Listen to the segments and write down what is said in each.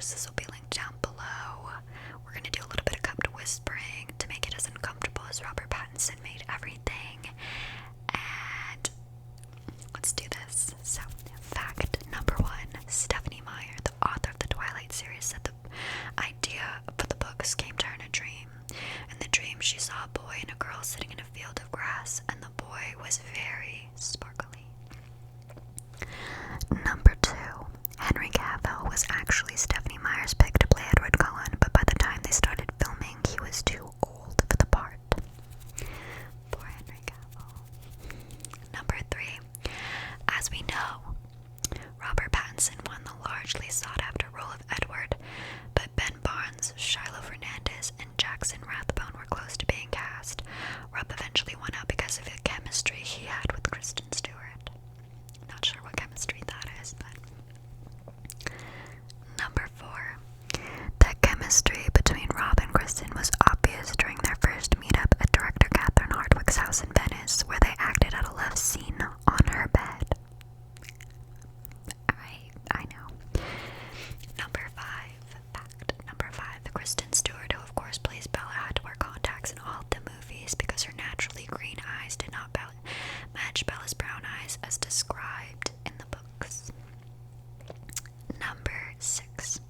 course, this will be linked down below. We're gonna do a little bit of cupped whispering to make it as uncomfortable as Robert Pattinson made everything. And let's do this. So, fact number 1, Stephenie Meyer, the author of the Twilight series, said the idea for the books came to her in a dream. In the dream, she saw a boy and a girl sitting in a field of grass, and the boy was very sparkly. Number 2, Henry Cavill was actually Stephenie Meyer's pick to play Edward Cullen, but by the time they started filming, he was too old for the part. Poor Henry Cavill. Number 3, as we know, Robert Pattinson won the largely sought-after role of Edward, but Ben Barnes, Shiloh Fernandez, and Jackson Rathbone were close to being cast. Rob eventually won out because of the chemistry he had with Kristen Stewart. Not sure what chemistry that is, but... Number 4. The chemistry between Rob and Kristen was obvious during their first meetup at director Catherine Hardwicke's house in Venice, where they acted out a love scene on her bed. I know. Number 5. Fact number 5. Kristen Stewart, who of course plays Bella, had to wear contacts in all of the movies because her naturally green eyes did not match Bella's brown eyes as described in the books. Number 6.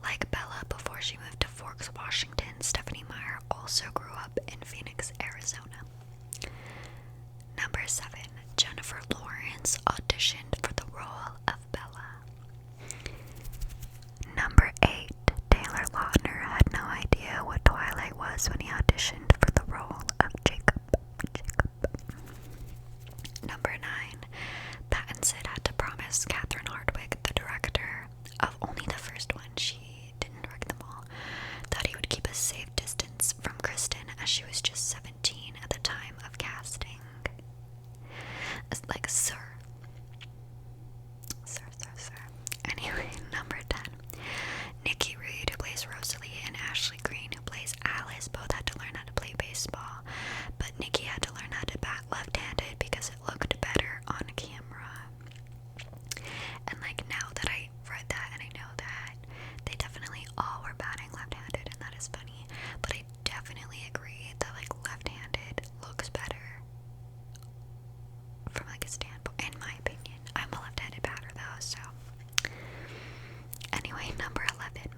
Like Bella before she moved to Forks, Washington, Stephenie Meyer also grew up in Phoenix, Arizona. Number 7. Jennifer Lawrence auditioned for the role of Bella. Number 8. Taylor Lautner had no idea what Twilight was when he auditioned for the role of Jacob. Number 9. Pattinson had to promise Catherine Hardwicke, the director of only the first one, she didn't direct them all, that he would keep a safe distance from Kristen as she was just 17 at the time of casting. Like, sir. Anyway, number 10. Nikki Reed, who plays Rosalie, and Ashley Greene, who plays Alice, both had to learn how to play baseball, but Nikki had to learn how to bat left-handed because it looked better on camera. And like, now that I read that and I know that, they definitely all were batting left-handed, and that is funny, but I definitely agree that like left-handed looks better from like a standpoint, in my opinion. I'm a left-handed batter though, so anyway, number 11.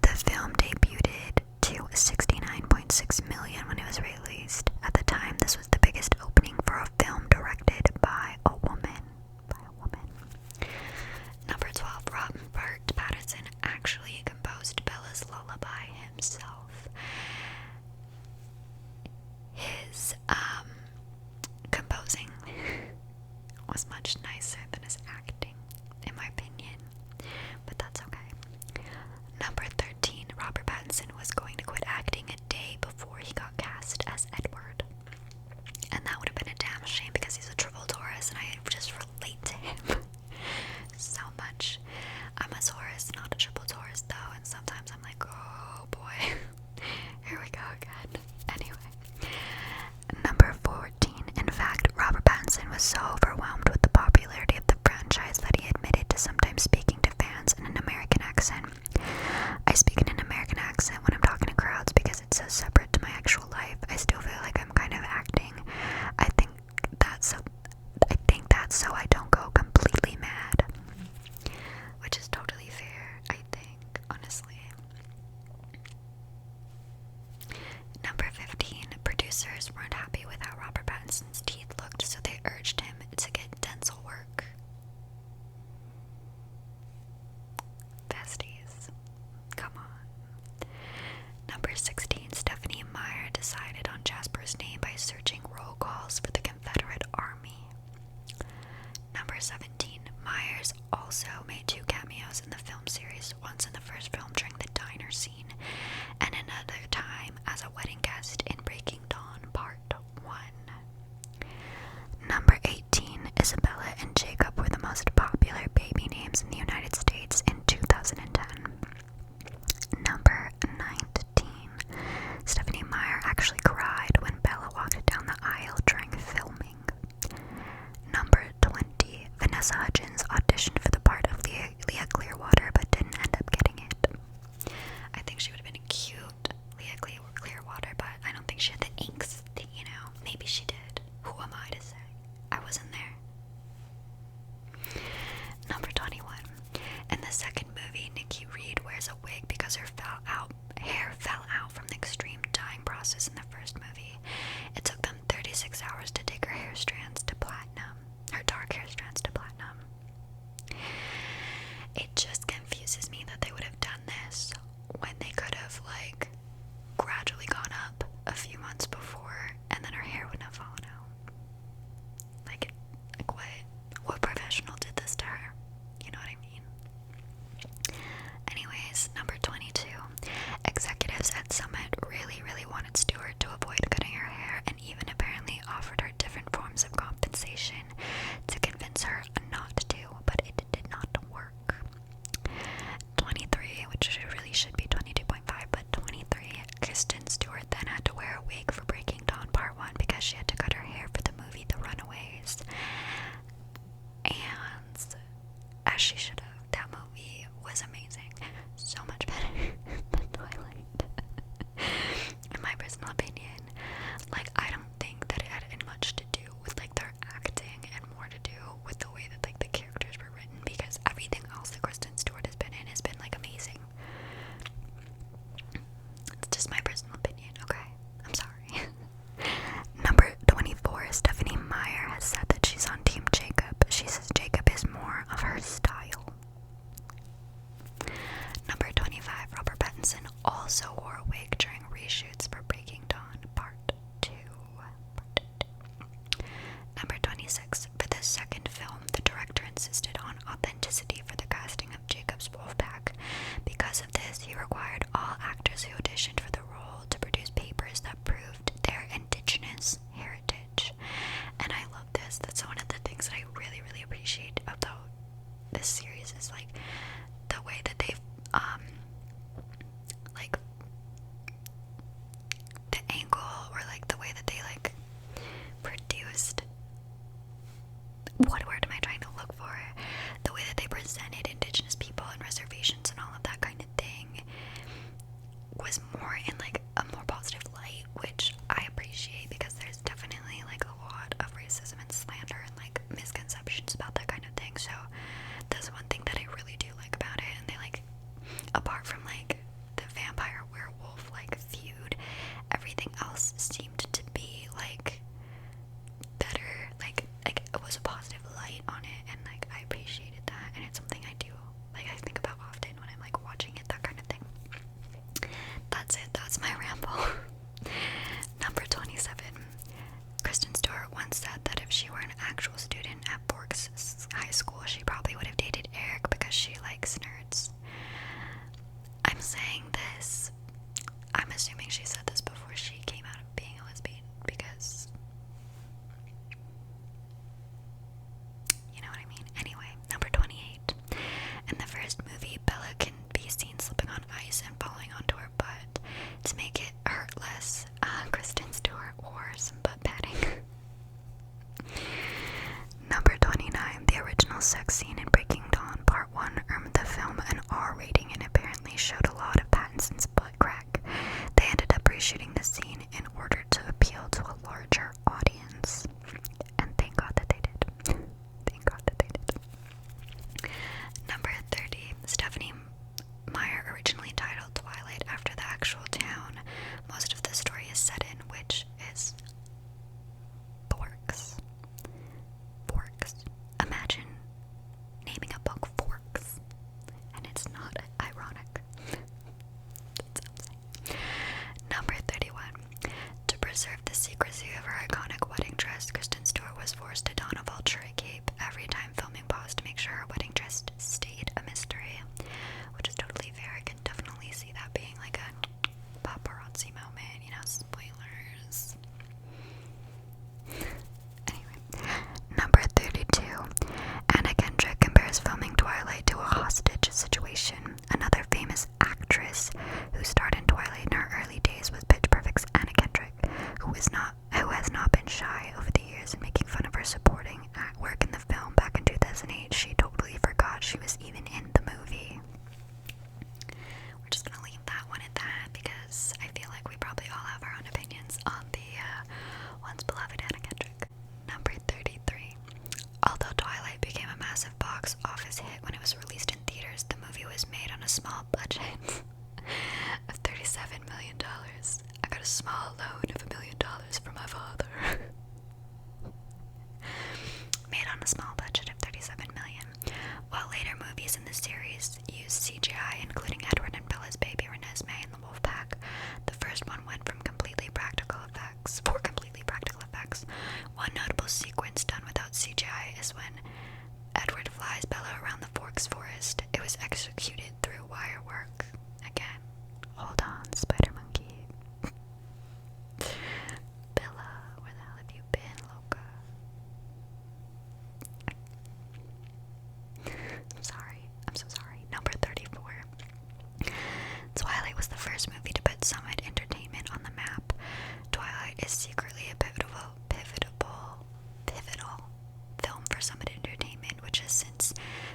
The film debuted to $69.6 million when it was released. At the time, this was the biggest opening for a film directed by a woman. Number 12. Robert Pattinson actually composed Bella's lullaby himself. His composing was much nicer than his acting, in my opinion, but that's okay. Number 13. Robert Pattinson was going to quit acting a day before he got cast as In the second movie, Nikki Reed wears a wig because her hair fell out from the extreme dyeing process in the first movie. It took them 36 hours to take her hair strands to platinum. Her dark hair strands to platinum. It just confuses me that they would have done this when they could have, like, gradually gone up a few months before, and then her hair wouldn't have fallen out. Like what professional did this to her? You know what I mean? Anyways, number 22. Executives at Summit really, really wanted Stewart to avoid cutting her hair, and even apparently offered her different forms of compensation to convince her not to, but it did not work. 23, which really should be 22.5, but 23, Kristen Stewart then had to wear a wig for Breaking Dawn Part 1 because she had to cut her hair for the movie The Runaways. And as she should have, that movie was amazing. So much better than Twilight. In my personal opinion. Like, I don't think that it had much to do with, like, their acting and more to do with the way that, like, the characters were written, because everything else that Kristen Stewart has been in has been, like, amazing. It's just my personal opinion, okay? I'm sorry. Number 24, Stephanie Meyer has said that she's on Team Jacob. She says Jacob is more of her style. Number 25, Robert Pattinson also wore a wig during reshoots for Breaking Dawn Part 2. Number 26, for the second film, the director insisted on authenticity for the casting of Jacob's Wolfpack. Because of this, he required all actors who auditioned for the role to produce papers that proved their indigenous heritage. And I love this. That's one of the things that I really, really appreciate about this series, is like the way that they've like the angle, or like the way that they like produced, what word am I trying to look for? The way that they presented indigenous people and reservations and all of that kind of thing was more in like a more positive light, which I appreciate, because there's definitely like a lot of racism and slander and like misconceptions about that kind of thing. So that's one thing that I really do like about it. And they like, apart from like the vampire werewolf like feud, everything else seemed to be like better, like it was a positive light on it, and like I appreciated that, and it's something I do, like I think about often when I'm like watching it, that kind of thing. That's it, that's my ramble. Number 27, Kristen Stewart once said that if she were an actual student at Forks High School, she probably would have dated Eric because she likes nerds. I'm saying this, I'm assuming she said this before she came out of being a lesbian, because you know what I mean. Anyway, number 28. In the first movie, Bella can be seen slipping on ice and falling onto her butt. To make it hurt less, Kristen Stewart wore some butt padding. Number 29. The original sex scene in Breaking Dawn Part 1 earned the film an R rating and apparently showed a lot of Pattinson's butt crack. They ended up Later movies in the series used CGI, including Edward and Bella's baby Renesmee in the wolf pack. The first one went for completely practical effects. One notable sequence done without CGI is when Edward flies Bella around the Forks Forest. It was executed through wire work. Again, hold on, Spider Monkey. Bella, where the hell have you been, Loca? I'm so sorry. Number 34. Twilight was the first movie to put Summit Entertainment on the map. Twilight is secretly a pivotal film for Summit Entertainment, which has since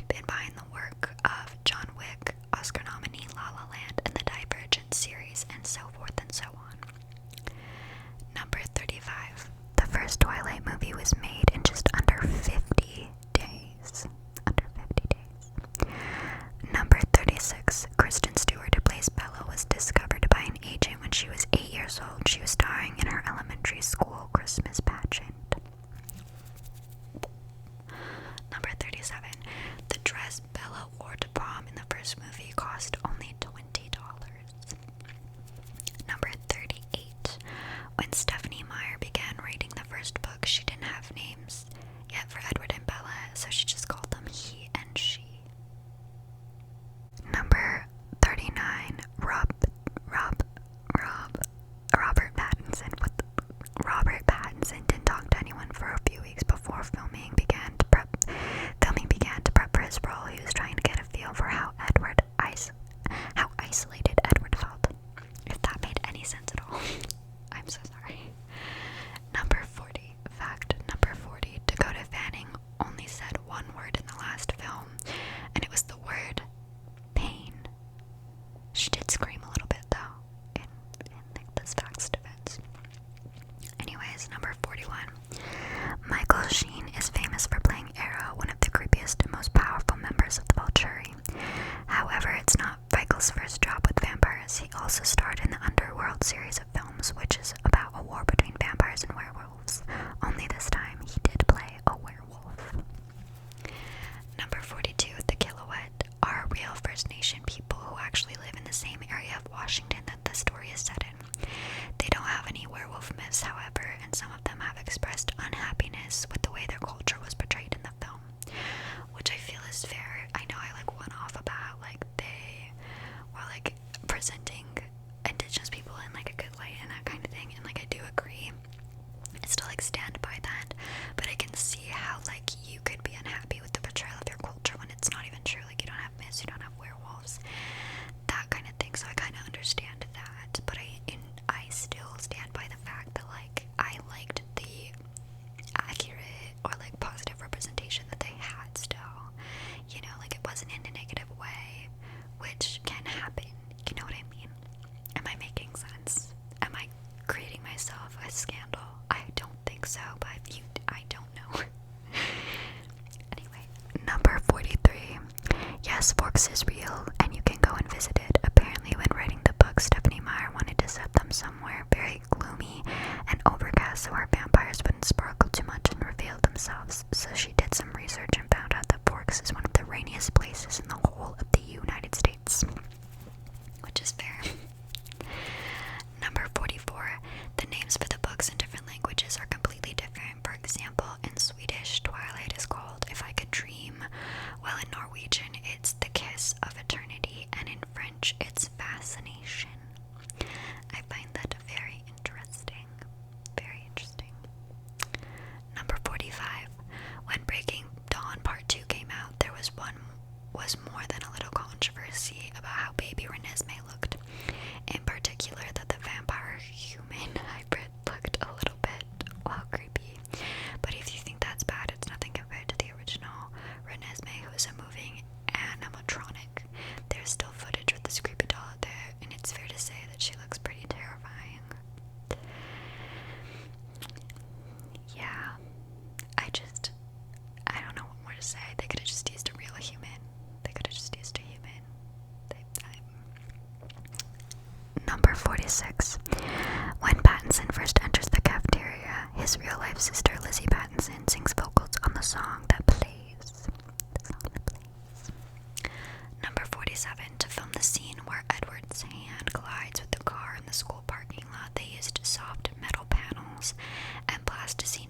been behind the work of John Wick, Oscar nominee La La Land, and the Divergent series, and so forth and so on. Number 35. The first Twilight movie was made in just under 50 days. Number 36. Kristen Stewart, who plays Bella, was discovered by an agent when she was 8 years old. She was starring in her elementary school Christmas pageant. Number 37. The dress Bella wore to prom in the first movie cost only $20. Number 38. When Stephenie Meyer began writing the first book, she didn't have names yet for Edward and Bella, so she just called them he and she. Number 39. Robert Pattinson. Robert Pattinson didn't talk to anyone for a few weeks before filming began to prep for his role. He was trying to get a feel for how isolated Edward felt. If that made any sense at all. I'm so sorry. Number 40. Fact number 40. Dakota Fanning only said one word in the last film, and it was the word pain. She did scream a little bit though, in this fact's defense. Anyways, number 41. Michael Sheen is famous for playing Arrow, one of the creepiest and most powerful members of the Volturi. However, it's not Michael's first job with vampires. He also starred in the Underworld series of films, which is about a war between vampires and werewolves. Only this time, he did play a werewolf. Number 42. The Kilowatt are real First Nation people who actually live in the same area of Washington that the story is set in. They don't have any werewolf myths, however, and some of them have expressed unhappiness with the way their culture was portrayed in the film, which I feel is fair. I know I went off about they were presenting indigenous people in a good light and that kind of thing, and I do agree. I still stand by that, but I can see how you could be unhappy with the portrayal of your culture when it's not even true. You don't have myths, you don't have werewolves, that kind of thing. So I kind of understand that, but I still stand by the fact that I liked the accurate or positive representation that they had still. It wasn't in a negative way, which can happen. You know what I mean? Am I making sense? Am I creating myself a scandal? I don't think so, but I don't know. Anyway, number 43. Yes, Forks is real, and you can go and visit it. Apparently, when writing the book, Stephenie Meyer wanted to set them somewhere very gloomy and overcast so our vampires wouldn't sparkle too much and reveal themselves. So she did some research and found out that Forks is one of the rainiest places in the whole of the United States. Which is fair. Number 44. The names for the books in different languages are completely different. For example, in Swedish, Twilight is called If I Could Dream, while in Norwegian, it's The Kiss of Eternity, and in French, it's Fascination. I find that very interesting. Very interesting. Number 45. When Breaking Dawn Part 2 came out, there was more than a little controversy about how baby Renesmee looked. In particular, that the vampire-human hybrid looked a little bit, creepy. But if you think that's bad, it's nothing compared to the original Renesmee, who is a moving animatronic. There's still footage with this creepy doll out there, and it's fair to say that she looks pretty terrifying. Yeah, I don't know what more to say. They could have just used a real human. Number 46. When Pattinson first enters the cafeteria, his real-life sister Lizzie Pattinson sings vocals on the song that plays. 1947, to film the scene where Edward's hand collides with the car in the school parking lot, they used soft metal panels and plasticine